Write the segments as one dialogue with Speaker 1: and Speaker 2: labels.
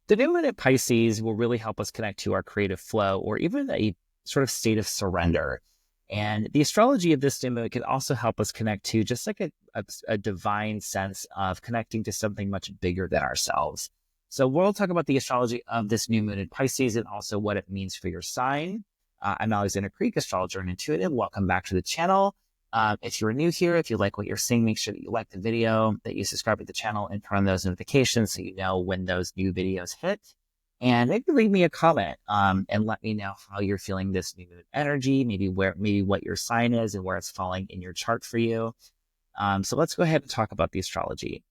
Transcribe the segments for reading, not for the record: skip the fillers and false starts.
Speaker 1: The new moon in Pisces will really help us connect to our creative flow or even a sort of state of surrender. And the astrology of this new moon can also help us connect to just like a divine sense of connecting to something much bigger than ourselves. So we'll talk about the astrology of this new moon in Pisces and also what it means for your sign. I'm Alexander Creek, astrologer and intuitive. Welcome back to the channel. If you're new here, if you like what you're seeing, make sure that you like the video, that you subscribe to the channel and turn on those notifications so you know when those new videos hit. And maybe leave me a comment and let me know how you're feeling this new moon energy, maybe what your sign is and where it's falling in your chart for you. So let's go ahead and talk about the astrology.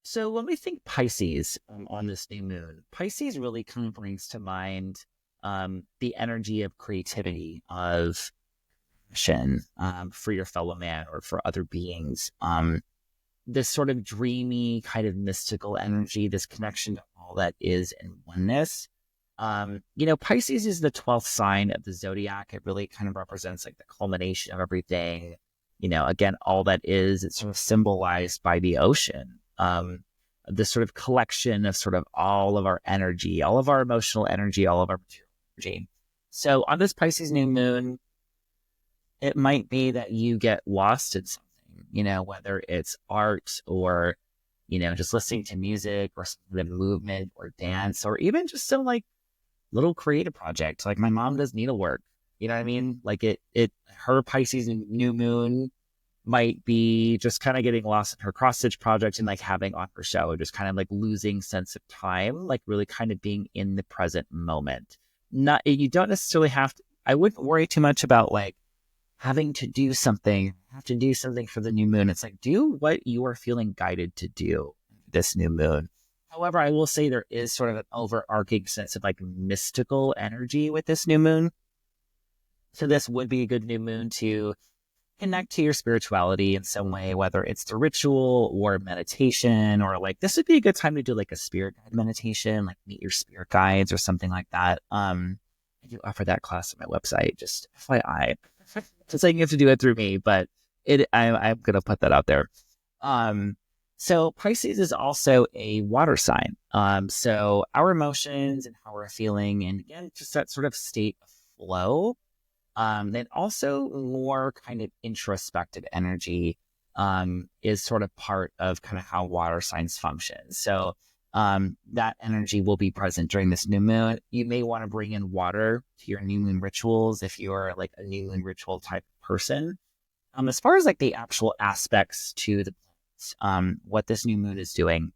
Speaker 1: So when we think Pisces on this new moon, Pisces really kind of brings to mind the energy of creativity, of passion for your fellow man or for other beings. This sort of dreamy, kind of mystical energy, this connection to all that is in oneness. Pisces is the 12th sign of the zodiac. It really kind of represents like the culmination of everything. Again, all that is, it's sort of symbolized by the ocean. This sort of collection of sort of all of our energy, all of our emotional energy, all of our material energy. So on this Pisces new moon, it might be that you get lost in something, whether it's art or, just listening to music or some sort of movement or dance, or even just some like little creative project. Like my mom does needlework, you know what I mean? Like her Pisces new moon might be just kind of getting lost in her cross stitch project and like having on her show, just kind of like losing sense of time, like really kind of being in the present moment. You don't necessarily have to, I wouldn't worry too much about like having to do something, for the new moon. It's like, do what you are feeling guided to do this new moon. However, I will say there is sort of an overarching sense of like mystical energy with this new moon. So this would be a good new moon to connect to your spirituality in some way, whether it's the ritual or meditation, or like this would be a good time to do like a spirit guide meditation, like meet your spirit guides or something like that. I do offer that class on my website, just FYI. It's saying you have to do it through me, but I'm going to put that out there. So Pisces is also a water sign. So our emotions and how we're feeling, and again, just that sort of state of flow. And also more kind of introspective energy is sort of part of kind of how water signs function. So that energy will be present during this new moon. You may want to bring in water to your new moon rituals if you're like a new moon ritual type of person. As far as like the actual aspects to the planets, what this new moon is doing,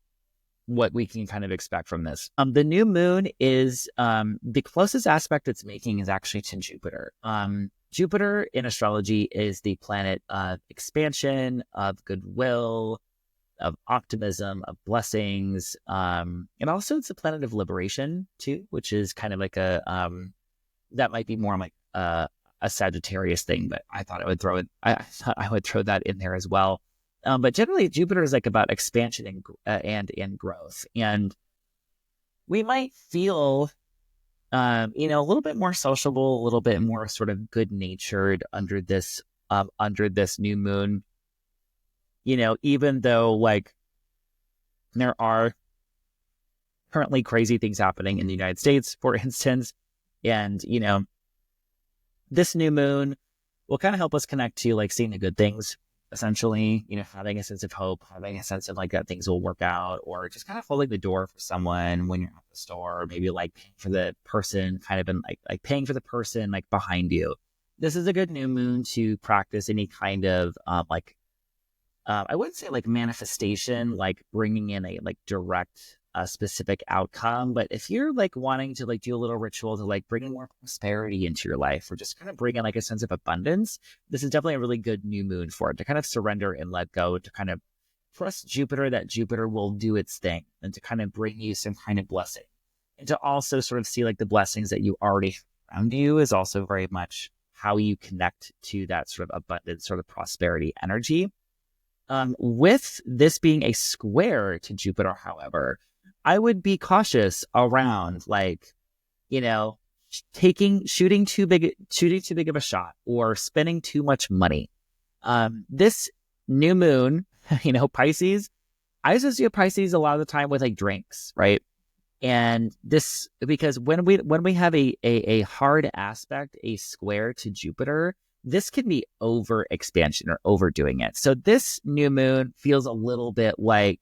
Speaker 1: what we can kind of expect from this. The new moon is the closest aspect it's making is actually to Jupiter. Jupiter in astrology is the planet of expansion, of goodwill, of optimism, of blessings. And also it's a planet of liberation too, which is kind of like that might be more like a Sagittarius thing, but I thought I would throw that in there as well. But generally, Jupiter is like about expansion and growth, and we might feel, a little bit more sociable, a little bit more sort of good natured under this new moon. Even though like there are currently crazy things happening in the United States, for instance, and this new moon will kind of help us connect to like seeing the good things. Essentially, having a sense of hope, having a sense of like that things will work out, or just kind of holding the door for someone when you're at the store, or maybe like paying for the person kind of in like paying for the person like behind you. This is a good new moon to practice any kind of I wouldn't say like manifestation, like bringing in a like direct specific outcome, but if you're like wanting to like do a little ritual to like bring in more prosperity into your life, or just kind of bring in like a sense of abundance, this is definitely a really good new moon for it, to kind of surrender and let go, to kind of trust Jupiter, that Jupiter will do its thing, and to kind of bring you some kind of blessing, and to also sort of see like the blessings that you already have around you is also very much how you connect to that sort of abundance, sort of prosperity energy. With this being a square to Jupiter, however, I would be cautious around like, shooting too big of a shot, or spending too much money. This new moon, Pisces, I associate Pisces a lot of the time with like drinks, right? And this, because when we have a hard aspect, a square to Jupiter, this can be over expansion or overdoing it. So this new moon feels a little bit like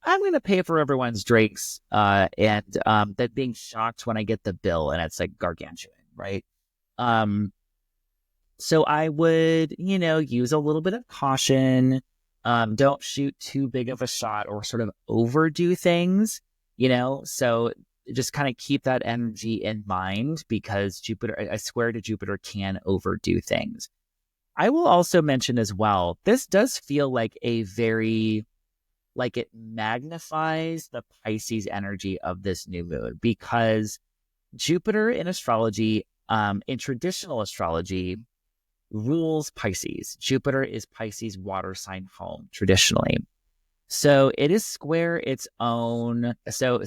Speaker 1: I'm going to pay for everyone's drinks, and that being shocked when I get the bill and it's like gargantuan, right? So I would, use a little bit of caution. Don't shoot too big of a shot or sort of overdo things, so just kind of keep that energy in mind, because Jupiter, a square to Jupiter, can overdo things. I will also mention as well, this does feel like it magnifies the Pisces energy of this new moon, because Jupiter in astrology, in traditional astrology, rules Pisces. Jupiter is Pisces' water sign home traditionally. So it is square its own. So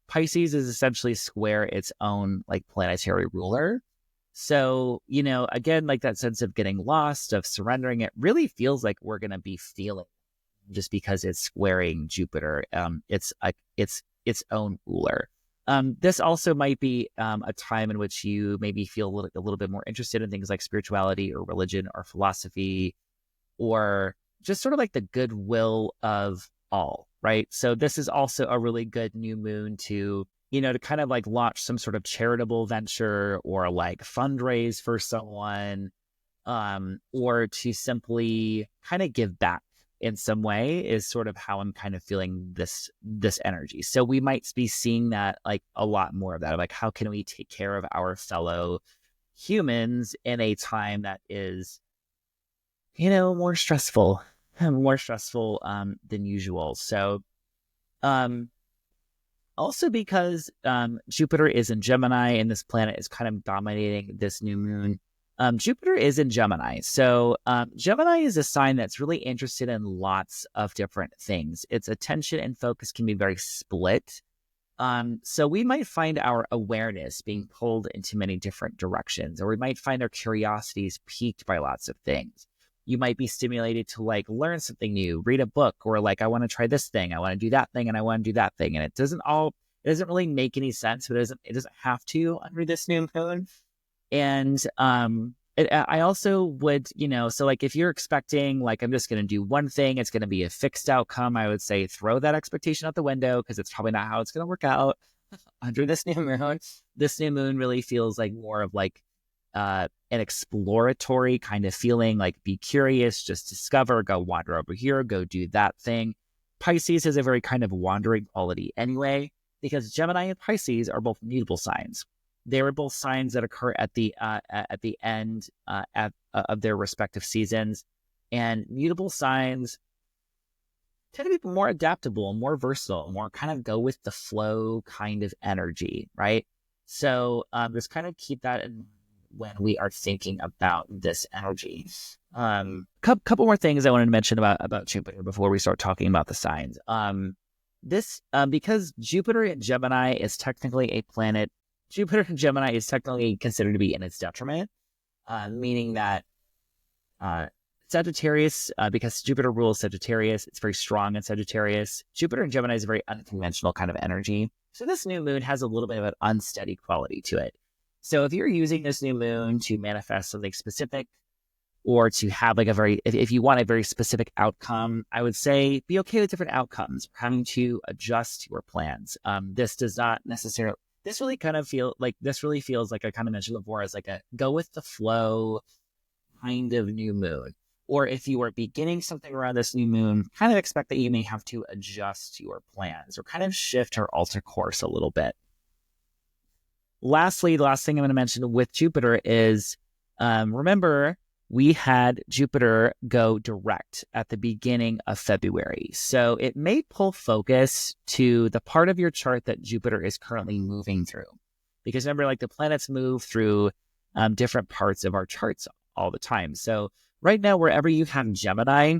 Speaker 1: Pisces is essentially square its own like planetary ruler. So, again, like that sense of getting lost, of surrendering, it really feels like we're going to be feeling, just because it's squaring Jupiter. It's its own ruler. This also might be a time in which you maybe feel a little bit more interested in things like spirituality or religion or philosophy, or just sort of like the goodwill of all, right? So this is also a really good new moon to kind of like launch some sort of charitable venture, or like fundraise for someone, or to simply kind of give back in some way, is sort of how I'm kind of feeling this energy. So we might be seeing that, like a lot more of that, like how can we take care of our fellow humans in a time that is, more stressful than usual. So, also because Jupiter is in Gemini and this planet is kind of dominating this new moon. Jupiter is in Gemini. So Gemini is a sign that's really interested in lots of different things. Its attention and focus can be very split. So we might find our awareness being pulled into many different directions, or we might find our curiosities piqued by lots of things. You might be stimulated to like learn something new, read a book, or like, I want to try this thing, I want to do that thing, and I want to do that thing. And it doesn't really make any sense, but it doesn't have to under this new moon. And I also would, so like if you're expecting like, I'm just going to do one thing, it's going to be a fixed outcome, I would say throw that expectation out the window, because it's probably not how it's going to work out under this new moon. This new moon really feels like more of like an exploratory kind of feeling, like be curious, just discover, go wander over here, go do that thing. Pisces has a very kind of wandering quality anyway, because Gemini and Pisces are both mutable signs. They were both signs that occur at the end of their respective seasons, and mutable signs tend to be more adaptable, more versatile, more kind of go with the flow kind of energy, right? So just kind of keep that in when we are thinking about this energy. Couple more things I wanted to mention about Jupiter before we start talking about the signs. Because Jupiter in Gemini is technically a planet. Jupiter in Gemini is technically considered to be in its detriment, meaning that Sagittarius, because Jupiter rules Sagittarius, it's very strong in Sagittarius. Jupiter in Gemini is a very unconventional kind of energy. So this new moon has a little bit of an unsteady quality to it. So if you're using this new moon to manifest something specific, or to have like if you want a very specific outcome, I would say be okay with different outcomes, having to adjust your plans. This does not necessarily, this really feels like I kind of mentioned before, as like a go with the flow kind of new moon. Or if you are beginning something around this new moon, kind of expect that you may have to adjust your plans or kind of shift or alter course a little bit. Lastly, the last thing I'm going to mention with Jupiter is, remember, we had Jupiter go direct at the beginning of February. So it may pull focus to the part of your chart that Jupiter is currently moving through. Because remember, like the planets move through different parts of our charts all the time. So right now, wherever you have Gemini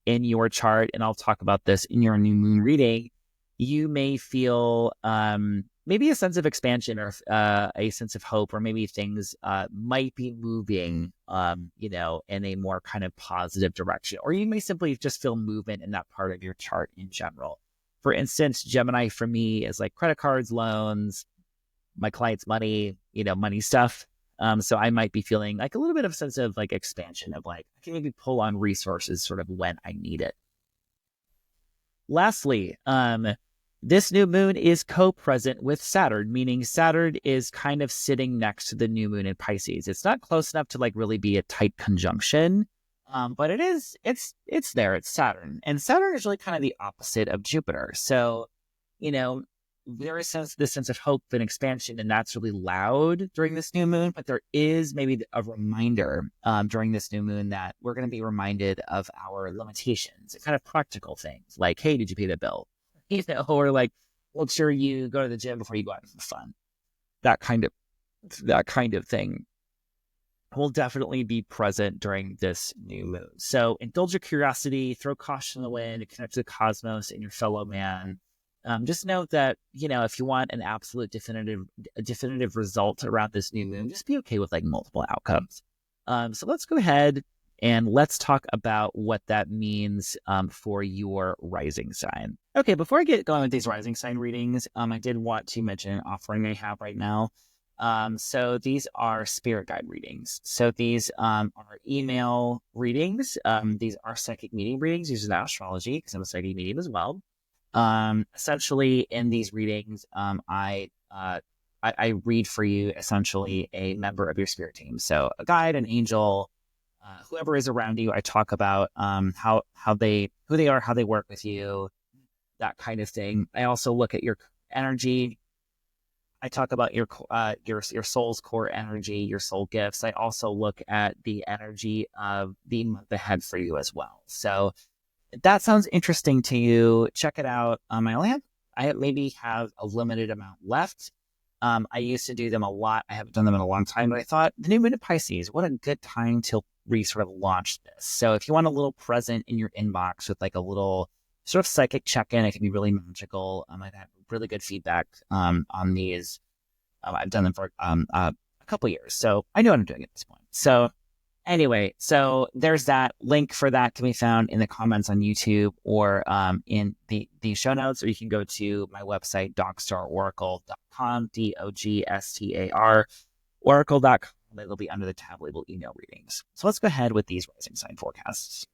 Speaker 1: in your chart, and I'll talk about this in your new moon reading, you may feel maybe a sense of expansion or a sense of hope, or maybe things might be moving, in a more kind of positive direction. Or you may simply just feel movement in that part of your chart in general. For instance, Gemini for me is like credit cards, loans, my clients' money, money stuff. So I might be feeling like a little bit of a sense of like expansion of like, I can maybe pull on resources sort of when I need it. Lastly, this new moon is co-present with Saturn, meaning Saturn is kind of sitting next to the new moon in Pisces. It's not close enough to like really be a tight conjunction, but it's there. It's Saturn, and Saturn is really kind of the opposite of Jupiter. So, there is this sense of hope and expansion, and that's really loud during this new moon. But there is maybe a reminder during this new moon that we're going to be reminded of our limitations, kind of practical things like, hey, did you pay the bill? Or like, well, sure, you go to the gym before you go out for fun. That kind of thing will definitely be present during this new moon. So indulge your curiosity, throw caution in the wind, and connect to the cosmos and your fellow man. Just note that, if you want an absolute definitive result around this new moon, just be okay with like multiple outcomes. So let's go ahead and let's talk about what that means for your rising sign. Okay, before I get going with these rising sign readings, I did want to mention an offering I have right now. So these are spirit guide readings. So these are email readings. These are psychic medium readings. These are not astrology because I'm a psychic medium as well. Essentially, in these readings, I read for you essentially a member of your spirit team. So a guide, an angel, whoever is around you. I talk about who they are, how they work with you, that kind of thing. I also look at your energy. I talk about your soul's core energy, your soul gifts. I also look at the energy of the month ahead for you as well. So if that sounds interesting to you, check it out. I maybe have a limited amount left. I used to do them a lot. I haven't done them in a long time, but I thought the new moon in Pisces, what a good time to sort of launch this. So if you want a little present in your inbox with like a little sort of psychic check-in, it can be really magical. I've had really good feedback on these. I've done them for a couple years, so I know what I'm doing at this point. So anyway, so there's that. Link for that can be found in the comments on YouTube or in the show notes, or you can go to my website, dogstaroracle.com, DOGSTAR, oracle.com. It'll be under the tab labeled email readings. So let's go ahead with these rising sign forecasts.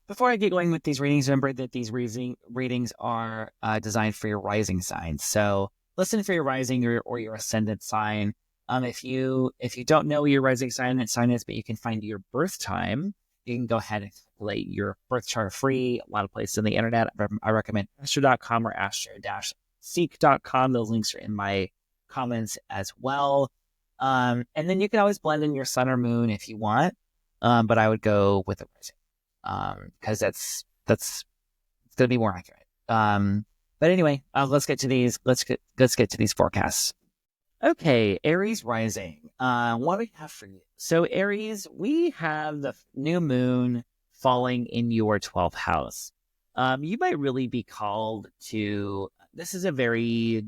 Speaker 1: Before I get going with these readings, remember that these readings are designed for your rising sign. So listen for your rising or your ascendant sign. If you don't know what your rising sign is, but you can find your birth time, you can go ahead and calculate your birth chart free. A lot of places on the internet. I recommend astro.com or astro-seek.com. Those links are in my comments as well. And then you can always blend in your sun or moon if you want. But I would go with the rising. Because that's going to be more accurate. But anyway, let's get to these. Let's get to these forecasts. Okay, Aries rising. What do we have for you? So Aries, we have the new moon falling in your 12th house. You might really be called to. This is a very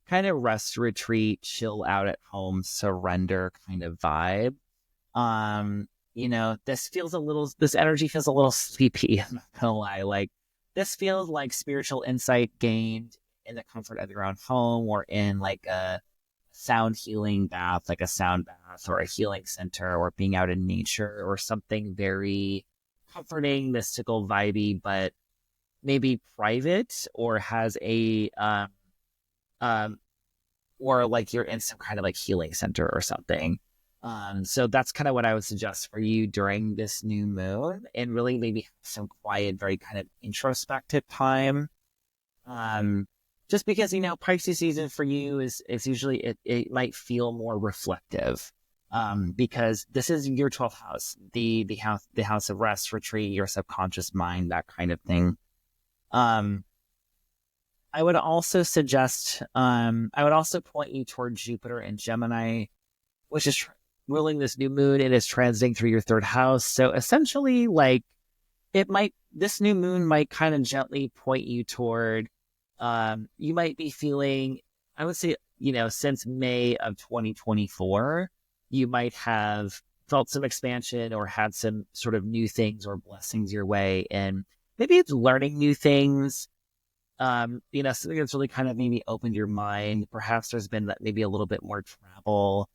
Speaker 1: kind of rest, retreat, chill out at home, surrender kind of vibe. This energy feels a little sleepy. I'm not gonna lie. Like, this feels like spiritual insight gained in the comfort of your own home, or in like a sound healing bath, like a sound bath or a healing center, or being out in nature, or something very comforting, mystical, vibey, but maybe private, or has a or like you're in some kind of like healing center or something. So that's kind of what I would suggest for you during this new moon, and really maybe have some quiet, very kind of introspective time. Just because, Pisces season for you is usually, it might feel more reflective, because this is your 12th house, the house of rest, retreat, your subconscious mind, that kind of thing. I would also point you toward Jupiter and Gemini, which is ruling this new moon. It is transiting through your 3rd house. So essentially, like, this new moon might kind of gently point you toward, you might be feeling, I would say, since May of 2024, you might have felt some expansion or had some sort of new things or blessings your way. And maybe it's learning new things, Something that's really kind of maybe opened your mind. Perhaps there's been maybe a little bit more travel.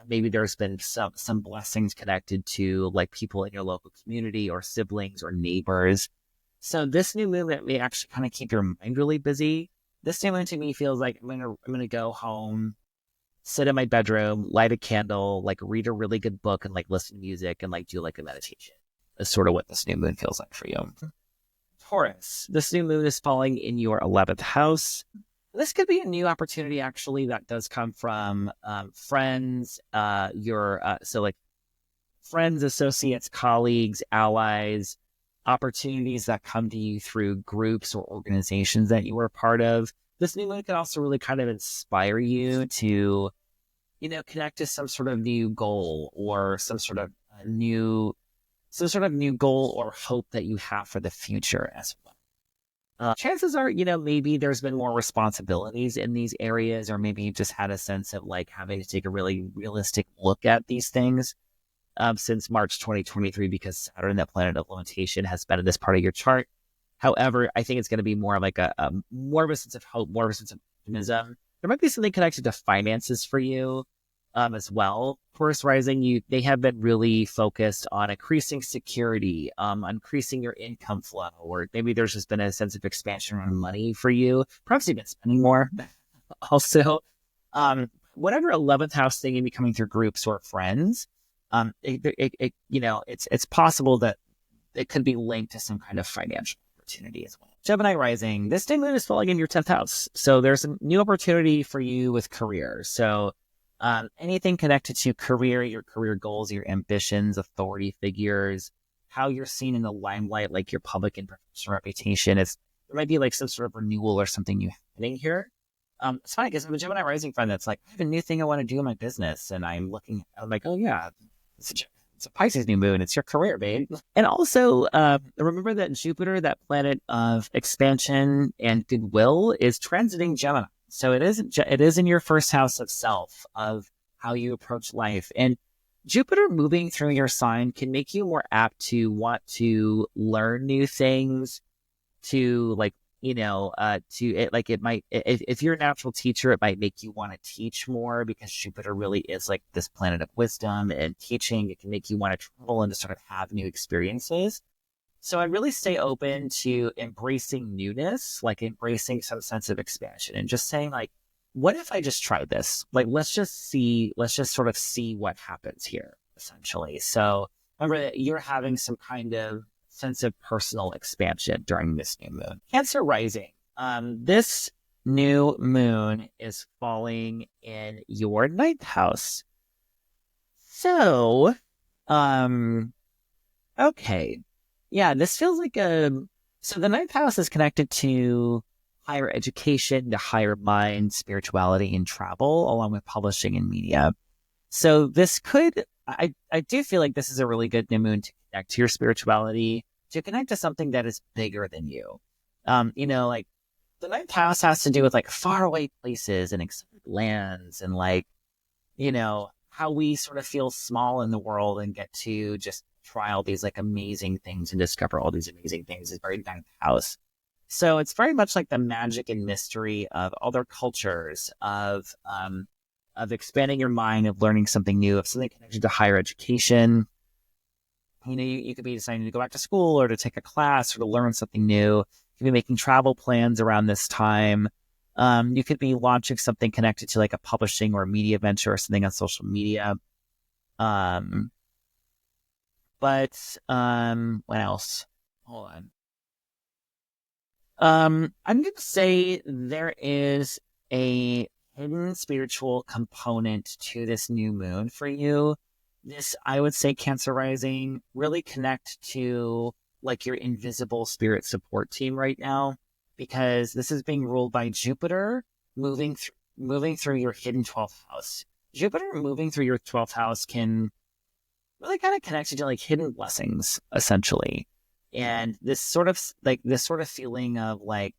Speaker 1: Maybe there's been some blessings connected to like people in your local community or siblings or neighbors. So this new moon that may actually kind of keep your mind really busy. This new moon to me feels like I'm gonna go home, sit in my bedroom, light a candle, like read a really good book and like listen to music and like do like a meditation. That's sort of what this new moon feels like for you. Taurus, this new moon is falling in your 11th house. This could be a new opportunity actually that does come from friends, so like friends, associates, colleagues, allies, opportunities that come to you through groups or organizations that you were a part of. This new moon can also really kind of inspire you to, connect to some sort of new goal or some sort of new goal or hope that you have for the future as well. Chances are, maybe there's been more responsibilities in these areas, or maybe you just had a sense of like having to take a really realistic look at these things since March 2023, because Saturn, that planet of limitation, has been in this part of your chart. However, I think it's going to be more of like a more of a sense of hope, more of a sense of optimism. There might be something connected to finances for you as well. Taurus rising, they have been really focused on increasing security, increasing your income flow, or maybe there's just been a sense of expansion around money for you. Perhaps you've been spending more. Also, whatever 11th house thing can be coming through groups or friends. It's possible that it could be linked to some kind of financial opportunity as well. Gemini rising, this new moon is falling in your 10th house. So there's a new opportunity for you with career. So anything connected to career, your career goals, your ambitions, authority figures, how you're seen in the limelight, like your public and professional reputation. There might be like some sort of renewal or something new happening here. It's funny because I'm a Gemini rising friend that's like, I have a new thing I want to do in my business. And I'm like, oh yeah, it's a Pisces new moon. It's your career, babe. And also, remember that Jupiter, that planet of expansion and goodwill, is transiting Gemini. So it is in your first house of self, of how you approach life. And Jupiter moving through your sign can make you more apt to want to learn new things, to like, it might, if you're a natural teacher, it might make you want to teach more, because Jupiter really is like this planet of wisdom and teaching. It can make you want to travel and to sort of have new experiences. So I'd really stay open to embracing newness, like embracing some sense of expansion and just saying like, what if I just tried this? Like, let's just sort of see what happens here, essentially. So remember that you're having some kind of sense of personal expansion during this new moon. Cancer rising. This new moon is falling in your 9th house. So, okay. Yeah, this feels like so the 9th house is connected to higher education, to higher mind, spirituality, and travel, along with publishing and media. So this I do feel like this is a really good new moon to connect to your spirituality, to connect to something that is bigger than you. Like the 9th house has to do with like faraway places and exotic lands and like, how we sort of feel small in the world and get to just try all these like amazing things and discover all these amazing things is very 9th house. So it's very much like the magic and mystery of other cultures, of expanding your mind, of learning something new, of something connected to higher education. You could be deciding to go back to school or to take a class or to learn something new. You could be making travel plans around this time. You could be launching something connected to like a publishing or a media venture or something on social media. But what else? Hold on. I'm going to say there is a hidden spiritual component to this new moon for you. This, I would say, Cancer rising, really connect to like your invisible spirit support team right now, because this is being ruled by Jupiter moving through your hidden 12th house. Jupiter moving through your 12th house can really kind of connect you to like hidden blessings, essentially. And this sort of feeling of like,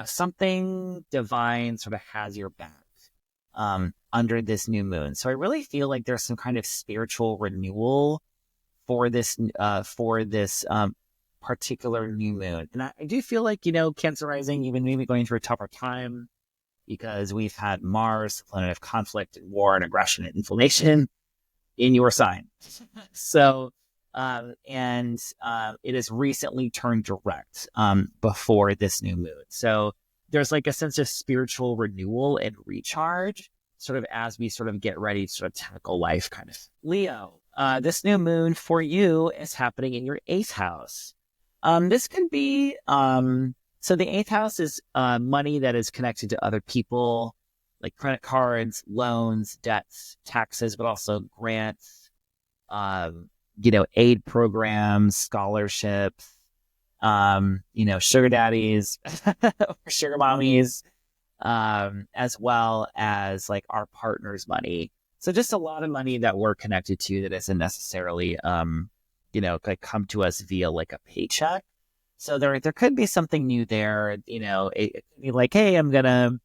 Speaker 1: something divine sort of has your back under this new moon. So I really feel like there's some kind of spiritual renewal for this particular new moon. And I do feel like, Cancer rising, even maybe going through a tougher time because we've had Mars, the planet of conflict and war and aggression and inflammation in your sign. So, it has recently turned direct before this new moon. So there's like a sense of spiritual renewal and recharge sort of as we sort of get ready to sort of tackle life kind of. Leo, this new moon for you is happening in your 8th house. This could be, so the 8th house is money that is connected to other people, like credit cards, loans, debts, taxes, but also grants, aid programs, scholarships, sugar daddies, or sugar mommies, as well as like our partner's money. So just a lot of money that we're connected to that isn't necessarily, like come to us via like a paycheck. So there could be something new there. It could be like, hey, I'm gonna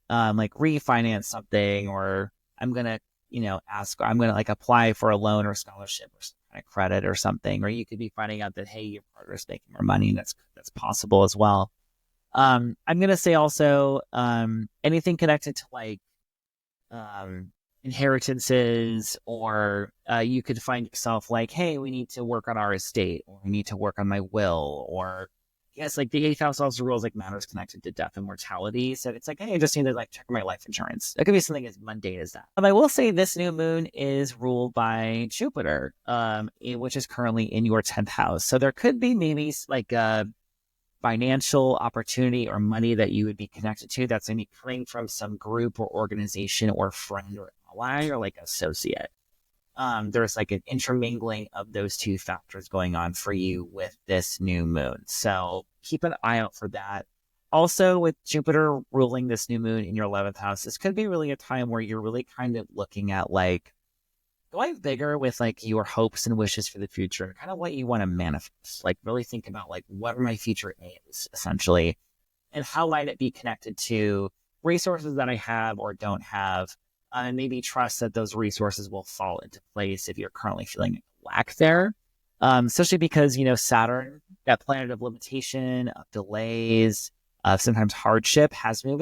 Speaker 1: like refinance something, or I'm gonna I'm gonna like apply for a loan or scholarship or some kind of credit or something. Or you could be finding out that, hey, your partner's making more money, and that's possible as well. I'm gonna say also anything connected to like inheritances, or you could find yourself like, hey, we need to work on our estate, or we need to work on my will, or yes, like the 8th house also rules like matters connected to death and mortality. So it's like, hey, I just need to like check my life insurance. It could be something as mundane as that. I will say this new moon is ruled by Jupiter, which is currently in your 10th house. So there could be maybe like a financial opportunity or money that you would be connected to that's going to be coming from some group or organization or friend or ally or like associate. There's like an intermingling of those two factors going on for you with this new moon. So keep an eye out for that. Also, with Jupiter ruling this new moon in your 11th house, this could be really a time where you're really kind of looking at like going bigger with like your hopes and wishes for the future and kind of what you want to manifest. Like really think about like, what are my future aims essentially, and how might it be connected to resources that I have or don't have, and maybe trust that those resources will fall into place if you're currently feeling lack there. Especially because, Saturn, that planet of limitation, of delays, of sometimes hardship, has been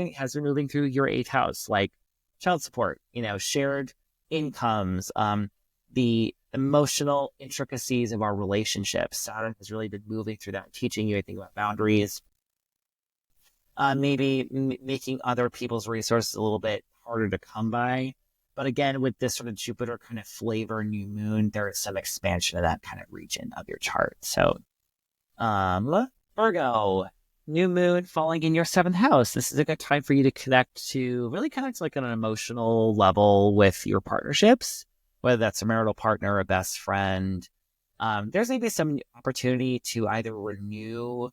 Speaker 1: moving through your 8th house, like child support, shared incomes, the emotional intricacies of our relationships. Saturn has really been moving through that, teaching you, I think, about boundaries, maybe making other people's resources a little bit harder to come by. But again, with this sort of Jupiter kind of flavor new moon, there is some expansion of that kind of region of your chart. So, Virgo, new moon falling in your 7th house. This is a good time for you to really connect like on an emotional level with your partnerships, whether that's a marital partner, a best friend. There's maybe some opportunity to either renew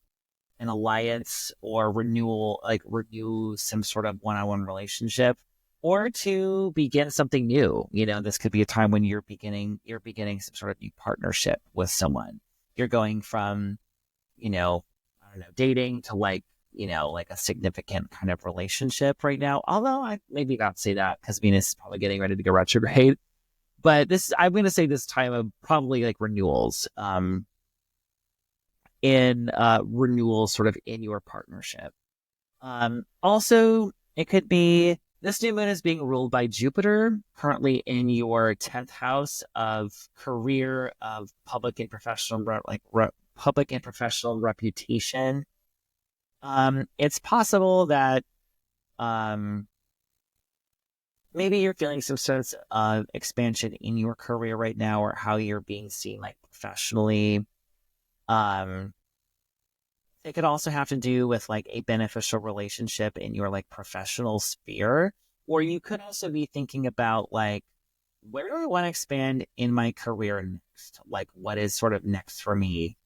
Speaker 1: an alliance or renew some sort of one-on-one relationship, or to begin something new. This could be a time when you're beginning some sort of new partnership with someone. You're going from, dating to like a significant kind of relationship right now. Although I maybe not say that because Venus is probably getting ready to go retrograde. But I'm going to say this time of probably like renewals, renewal sort of in your partnership. Also, it could be this new moon is being ruled by Jupiter, currently in your 10th house of career, of public and professional, public and professional reputation. It's possible that maybe you're feeling some sense of expansion in your career right now, or how you're being seen like professionally. It could also have to do with like a beneficial relationship in your like professional sphere, or you could also be thinking about like, where do I want to expand in my career next? Like, what is sort of next for me?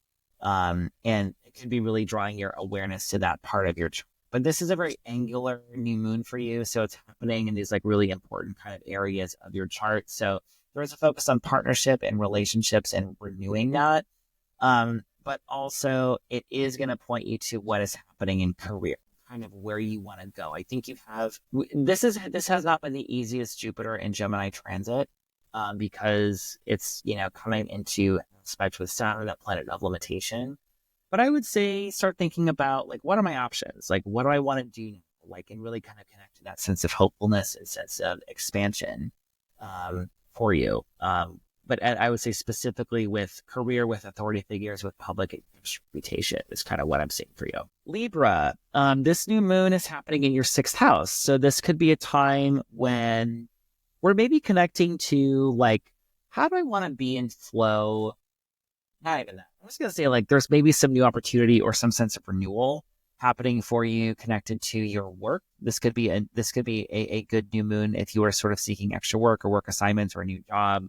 Speaker 1: And it could be really drawing your awareness to that part of your chart. But this is a very angular new moon for you, so it's happening in these like really important kind of areas of your chart. So there is a focus on partnership and relationships and renewing that. But also it is going to point you to what is happening in career, kind of where you want to go. I think this has not been the easiest Jupiter and Gemini transit, because it's, coming into aspect with Saturn, that planet of limitation. But I would say start thinking about like, what are my options? Like, what do I want to do now? Like, and really kind of connect to that sense of hopefulness and sense of expansion for you. But I would say specifically with career, with authority figures, with public reputation is kind of what I'm seeing for you. Libra, this new moon is happening in your 6th house. So this could be a time when we're maybe connecting to like, how do I want to be in flow? Not even that. I was going to say like, there's maybe some new opportunity or some sense of renewal happening for you connected to your work. This could be a good new moon if you are sort of seeking extra work or work assignments or a new job.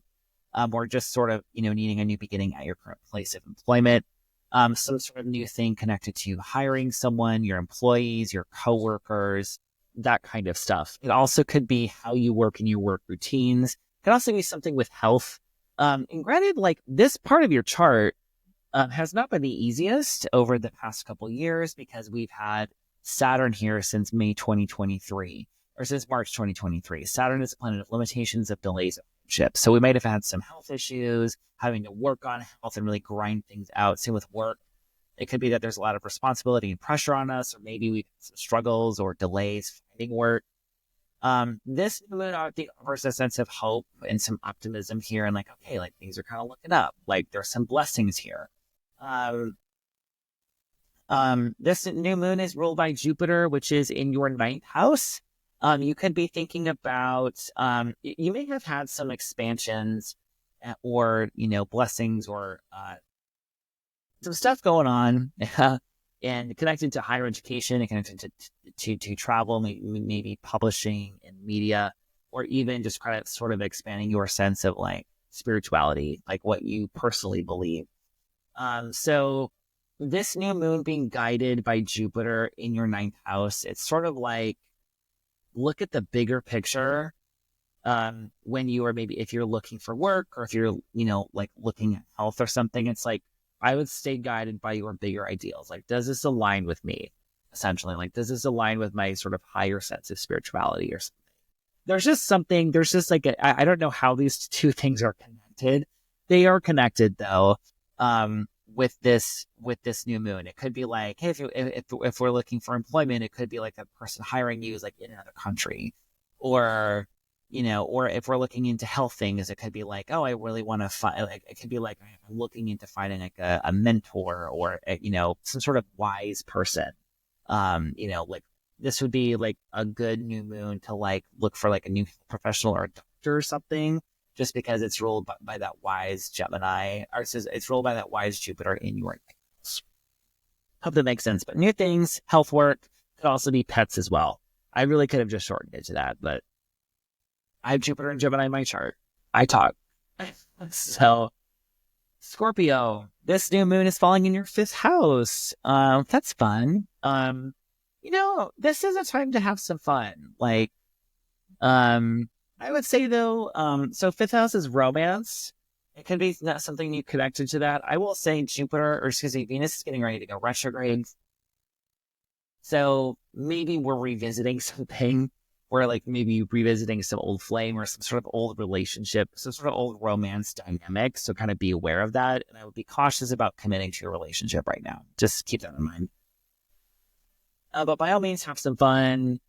Speaker 1: Or just sort of, needing a new beginning at your current place of employment. Some sort of new thing connected to hiring someone, your employees, your coworkers, that kind of stuff. It also could be how you work in your work routines. It could also be something with health. And granted, like this part of your chart has not been the easiest over the past couple of years because we've had Saturn here since May 2023 or since March 2023. Saturn is a planet of limitations, of delays, of hardships. So we might have had some health issues, having to work on health and really grind things out. Same with work. It could be that there's a lot of responsibility and pressure on us, or maybe we've had some struggles or delays finding work. This moon, I think, offers a sense of hope and some optimism here, and like, okay, like things are kind of looking up. Like there's some blessings here. This new moon is ruled by Jupiter, which is in your 9th house. You could be thinking about, you may have had some expansions or, blessings or some stuff going on and connected to higher education and connected to travel, maybe publishing and media, or even just kind of sort of expanding your sense of like spirituality, like what you personally believe. So this new moon being guided by Jupiter in your 9th house, it's sort of like, look at the bigger picture when you are maybe if you're looking for work or if you're like looking at health or something. It's like I would stay guided by your bigger ideals. Like, does this align with me? Essentially, like, does this align with my sort of higher sense of spirituality or something? There's just like I don't know how these two things are connected. They are connected though. With this new moon, it could be like, hey, if we're looking for employment, it could be like a person hiring you is like in another country, or or if we're looking into health things, it could be like, oh, I really want to find. Like, it could be like I'm looking into finding like a mentor or some sort of wise person. Like this would be like a good new moon to like look for like a new professional or a doctor or something. Just because it's ruled by that wise Gemini, or it's ruled by that wise Jupiter in your house. Hope that makes sense. But new things, health work, could also be pets as well. I really could have just shortened it to that, but I have Jupiter and Gemini in my chart. I talk. So, Scorpio, this new moon is falling in your 5th house. That's fun. This is a time to have some fun. Like, I would say though, so 5th house is romance. It could be not something you connected to that. I will say Venus is getting ready to go retrograde. So maybe we're revisiting something. We're like maybe revisiting some old flame or some sort of old relationship, some sort of old romance dynamic. So kind of be aware of that. And I would be cautious about committing to your relationship right now. Just keep that in mind. But by all means, have some fun.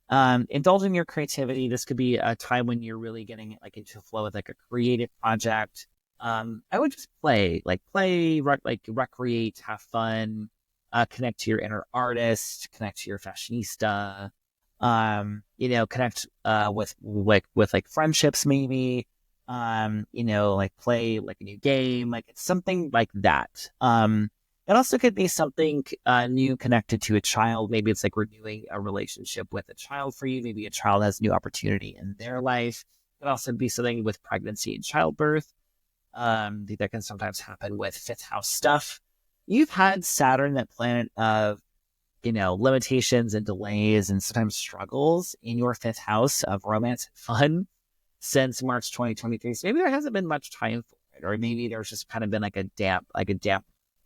Speaker 1: Indulge in your creativity. This could be a time when you're really getting like into a flow with like a creative project. I would just recreate, have fun, connect to your inner artist, connect to your fashionista, connect with like friendships maybe, like play like a new game, like it's something like that. It also could be something new connected to a child. Maybe it's like renewing a relationship with a child for you. Maybe a child has new opportunity in their life. It could also be something with pregnancy and childbirth. That can sometimes happen with 5th house stuff. You've had Saturn, that planet of, limitations and delays and sometimes struggles in your 5th house of romance and fun since March 2023. So maybe there hasn't been much time for it, or maybe there's just kind of been like a damp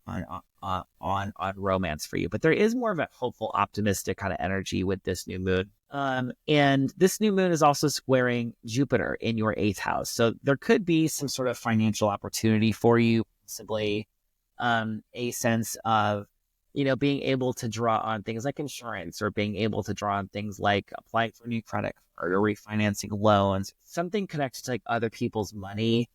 Speaker 1: on romance for you. But there is more of a hopeful, optimistic kind of energy with this new moon. And this new moon is also squaring Jupiter in your 8th house. So there could be some sort of financial opportunity for you, possibly. a sense of, being able to draw on things like insurance, or being able to draw on things like applying for a new credit card or refinancing loans, something connected to like other people's money.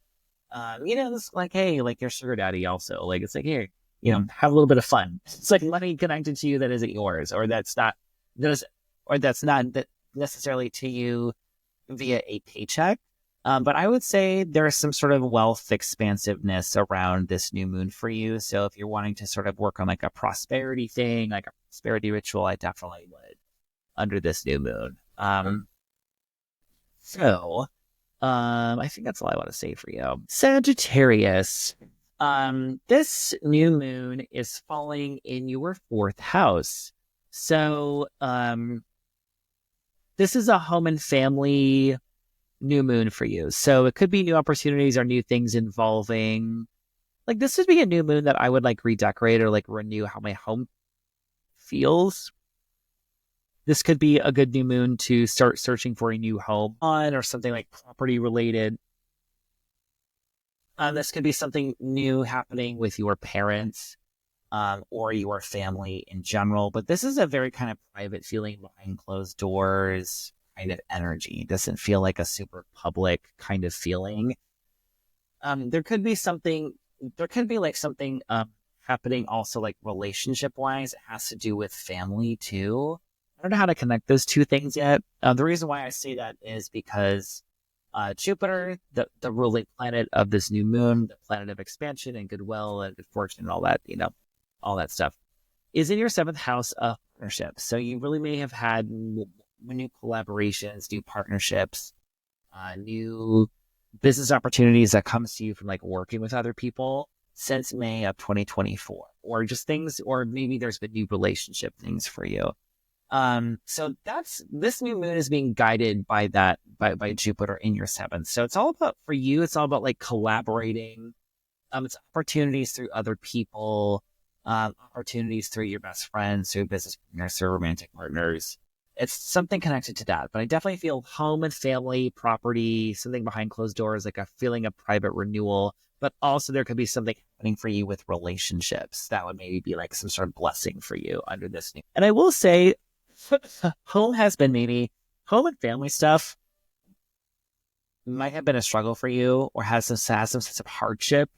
Speaker 1: It's like, hey, like your sugar daddy also, like, it's like, here, have a little bit of fun. It's like money connected to you that isn't yours, or that's not that necessarily to you via a paycheck. But I would say there's some sort of wealth expansiveness around this new moon for you. So if you're wanting to sort of work on like a prosperity thing, like a prosperity ritual, I definitely would under this new moon. So I think that's all I want to say for you. Sagittarius. This new moon is falling in your fourth house. So this is a home and family new moon for you. So it could be new opportunities or new things involving, like, this would be a new moon that I would like redecorate or like renew how my home feels. This could be a good new moon to start searching for a new home on, or something like property related. This could be something new happening with your parents, or your family in general. But this is a very kind of private feeling behind closed doors kind of energy. It doesn't feel like a super public kind of feeling. There could be like something happening also like relationship wise. It has to do with family too. I don't know how to connect those two things yet. The reason why I say that is because Jupiter, the ruling planet of this new moon, the planet of expansion and goodwill and good fortune and all that, all that stuff, is in your seventh house of partnerships. So you really may have had new collaborations, new partnerships, new business opportunities that comes to you from like working with other people since May of 2024, or just things, or maybe there's been new relationship things for you. So this new moon is being guided by by Jupiter in your seventh. So it's all about, for you, it's all about like collaborating. It's opportunities through other people, opportunities through your best friends, through business partners, through romantic partners. It's something connected to that, but I definitely feel home and family, property, something behind closed doors, like a feeling of private renewal. But also there could be something happening for you with relationships that would maybe be like some sort of blessing for you under this new. And I will say, home and family stuff might have been a struggle for you, or has some sense of hardship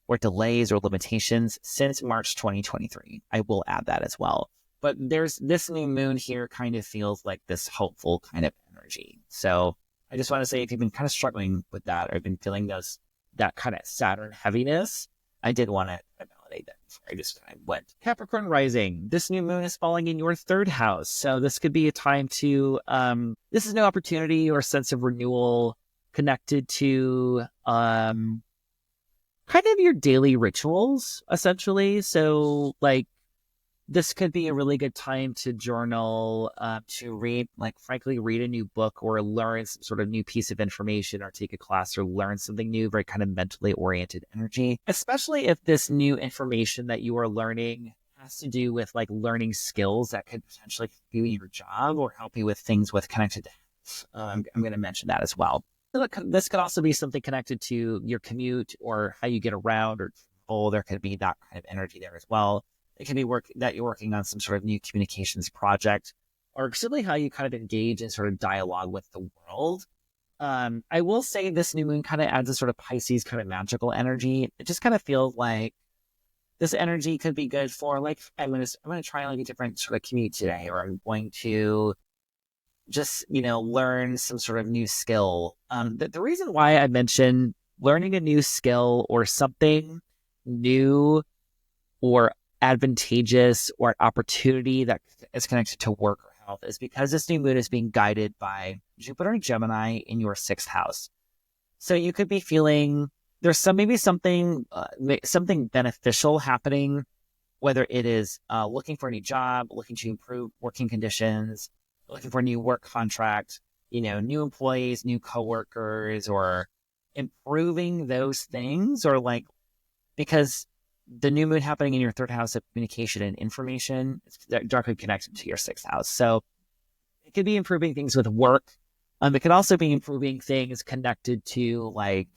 Speaker 1: or delays or limitations since March 2023. I will add that as well. But there's this new moon here kind of feels like this hopeful kind of energy. So I just want to say, if you've been kind of struggling with that, or been feeling that kind of Saturn heaviness, I did want to validate that before I just kind of went. Capricorn rising. This new moon is falling in your third house. So this could be a time to, this is no opportunity or sense of renewal connected to kind of your daily rituals, essentially. So like, this could be a really good time to journal, to read, like, frankly, read a new book, or learn some sort of new piece of information, or take a class, or learn something new, very kind of mentally oriented energy, especially if this new information that you are learning has to do with like learning skills that could potentially help you in your job, or help you with things with connected to health. I'm going to mention that as well. This could also be something connected to your commute, or how you get around, or there could be that kind of energy there as well. It can be that you're working on some sort of new communications project, or simply how you kind of engage in sort of dialogue with the world. I will say this new moon kind of adds a sort of Pisces kind of magical energy. It just kind of feels like this energy could be good for like, I'm gonna try like a different sort of commute today, or I'm going to just, learn some sort of new skill. The reason why I mentioned learning a new skill, or something new, or advantageous, or an opportunity that is connected to work or health, is because this new moon is being guided by Jupiter and Gemini in your sixth house. So you could be feeling there's something beneficial happening, whether it is looking for a new job, looking to improve working conditions, looking for a new work contract, new employees, new coworkers, or improving those things, or like, because the new moon happening in your third house of communication and information is directly connected to your sixth house. So it could be improving things with work. It could also be improving things connected to like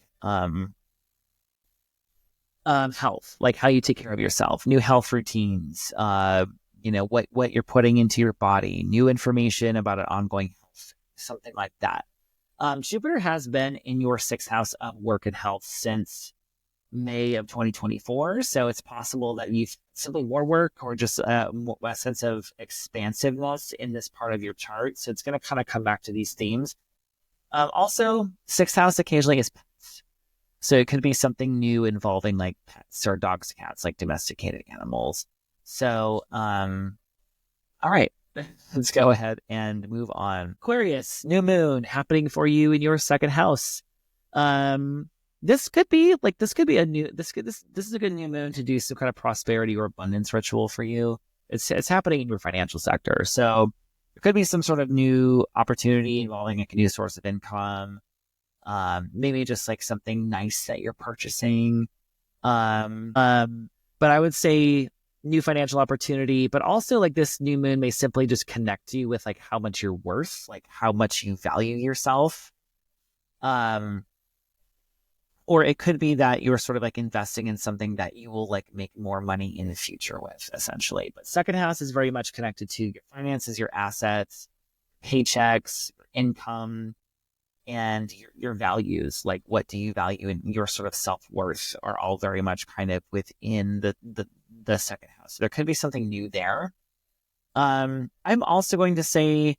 Speaker 1: health, like how you take care of yourself, new health routines, what you're putting into your body, new information about an ongoing health, something like that. Jupiter has been in your sixth house of work and health since May of 2024. So it's possible that you've simply more work or just a sense of expansiveness in this part of your chart. So it's going to kind of come back to these themes. Also, sixth house occasionally is pets. So it could be something new involving like pets or dogs, cats, like domesticated animals. So, all right, let's go ahead and move on. Aquarius, new moon happening for you in your second house. This could be a new, this is a good new moon to do some kind of prosperity or abundance ritual for you. It's happening in your financial sector. So there could be some sort of new opportunity involving a new source of income. Maybe just like something nice that you're purchasing. But I would say new financial opportunity, but also like this new moon may simply just connect you with like how much you're worth, like how much you value yourself. Or it could be that you're sort of like investing in something that you will like make more money in the future with, essentially. But second house is very much connected to your finances, your assets, paychecks, income, and your values. Like what do you value, and your sort of self-worth are all very much kind of within the second house. There could be something new there. I'm also going to say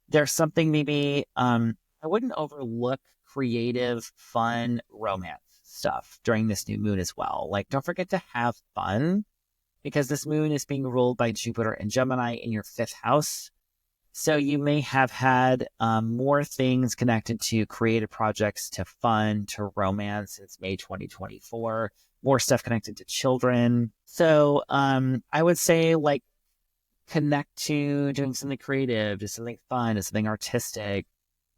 Speaker 1: there's something maybe I wouldn't overlook creative, fun, romance stuff during this new moon as well. Like, don't forget to have fun, because this moon is being ruled by Jupiter and Gemini in your fifth house. So you may have had more things connected to creative projects, to fun, to romance since May 2024, more stuff connected to children. So I would say like connect to doing something creative, to something fun, to something artistic.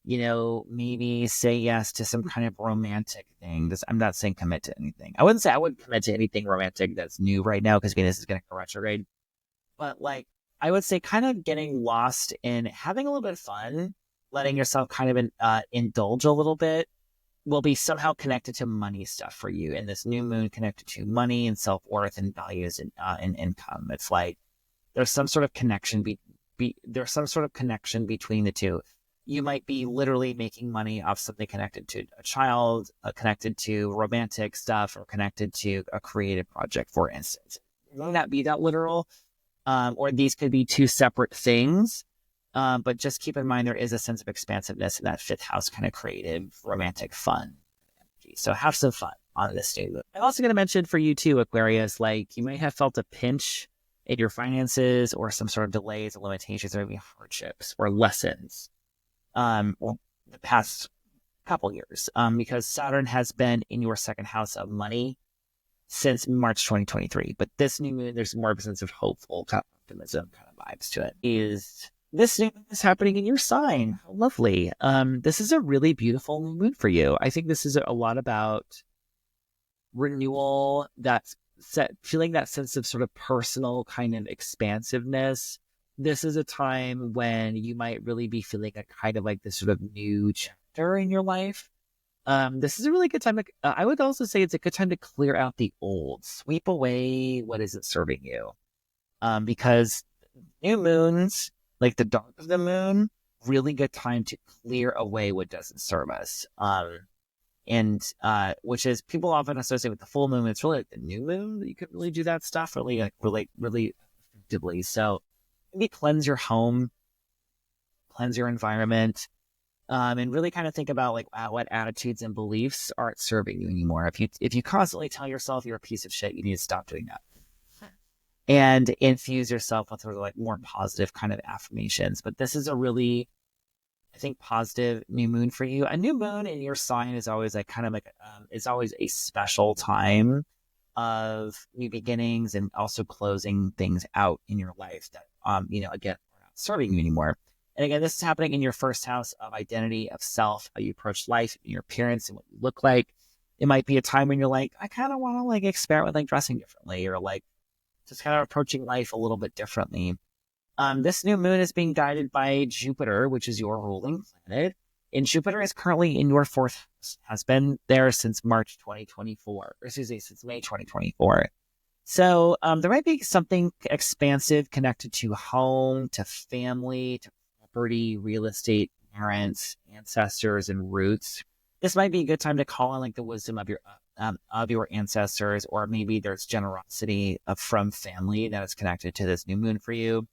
Speaker 1: Maybe say yes to some kind of romantic thing. I'm not saying commit to anything. I wouldn't say I would commit to anything romantic that's new right now, because Venus is going to go retrograde. But like, I would say kind of getting lost in having a little bit of fun, letting yourself kind of indulge a little bit, will be somehow connected to money stuff for you. And this new moon connected to money and self-worth and values and income. It's like there's some sort of connection there's some sort of connection between the two. You might be literally making money off something connected to a child, connected to romantic stuff, or connected to a creative project, for instance. It may not be that literal, or these could be two separate things. But just keep in mind there is a sense of expansiveness in that fifth house, kind of creative, romantic, fun energy. So have some fun on this day. I'm also going to mention for you too, Aquarius, like you may have felt a pinch in your finances, or some sort of delays or limitations, or maybe hardships or lessons. The past couple years, because Saturn has been in your second house of money since March 2023. But this new moon, there's more of a sense of hopeful kind of optimism kind of vibes to it. This new moon is happening in your sign. How lovely. This is a really beautiful new moon for you. I think this is a lot about renewal, feeling that sense of sort of personal kind of expansiveness. This is a time when you might really be feeling a kind of like this sort of new chapter in your life. This is a really good time. I would also say it's a good time to clear out the old, sweep away what isn't serving you. Because new moons, like the dark of the moon, really good time to clear away what doesn't serve us. Which is, people often associate with the full moon. It's really like the new moon that you could really do that stuff really effectively. So maybe cleanse your home, cleanse your environment, and really kind of think about like what attitudes and beliefs aren't serving you anymore. If you constantly tell yourself you're a piece of shit, you need to stop doing that. And infuse yourself with sort of like more positive kind of affirmations. But this is a really, I think, positive new moon for you. A new moon in your sign is always like kind of like it's always a special time of new beginnings, and also closing things out in your life that again, are not serving you anymore. And again, this is happening in your first house of identity, of self, how you approach life, and your appearance, and what you look like. It might be a time when you're like, I kind of want to like experiment with like dressing differently, or like just kind of approaching life a little bit differently. This new moon is being guided by Jupiter, which is your ruling planet. And Jupiter is currently in your fourth has been there since March 2024, or excuse me, since May 2024. So there might be something expansive connected to home, to family, to property, real estate, parents, ancestors, and roots. This might be a good time to call on like the wisdom of your ancestors, or maybe there's generosity from family that is connected to this new moon for you.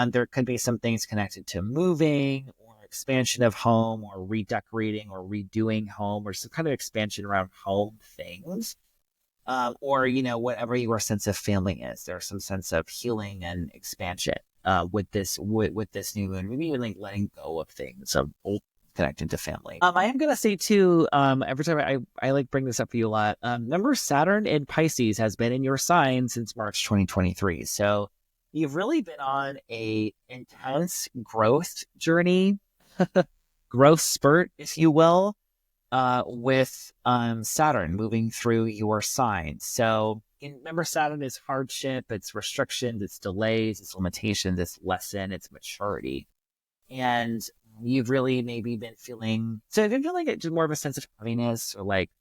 Speaker 1: There could be some things connected to moving or expansion of home or redecorating or redoing home or some kind of expansion around home things. Or, whatever your sense of family is, there's some sense of healing and expansion with this new moon. Maybe even like letting go of things of old connected to family. I am gonna say too, every time I like bring this up for you a lot. Remember, Saturn in Pisces has been in your sign since March 2023. So you've really been on a intense growth journey, growth spurt, if you will, with Saturn moving through your sign. So remember, Saturn is hardship, it's restrictions, it's delays, it's limitations, it's lesson, it's maturity. And you've really maybe been feeling, so if you feel like it's more of a sense of heaviness or like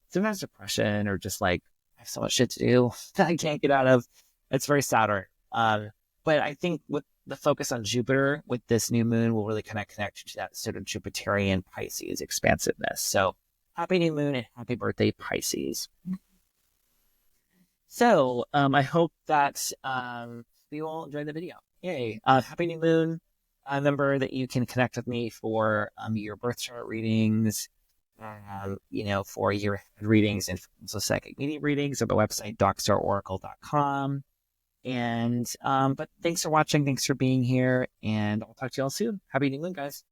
Speaker 1: sometimes depression or just like, I have so much shit to do that I can't get out of, it's very Saturn. But I think with the focus on Jupiter with this new moon will really connect to that sort of Jupiterian Pisces expansiveness. So happy new moon and happy birthday, Pisces. So I hope that you all enjoyed the video. Yay. Happy new moon. Remember that you can connect with me for your birth chart readings, for your readings and also psychic medium readings at the website docstaroracle.com. And but thanks for watching, thanks for being here, and I'll talk to you all soon. Happy new moon, guys.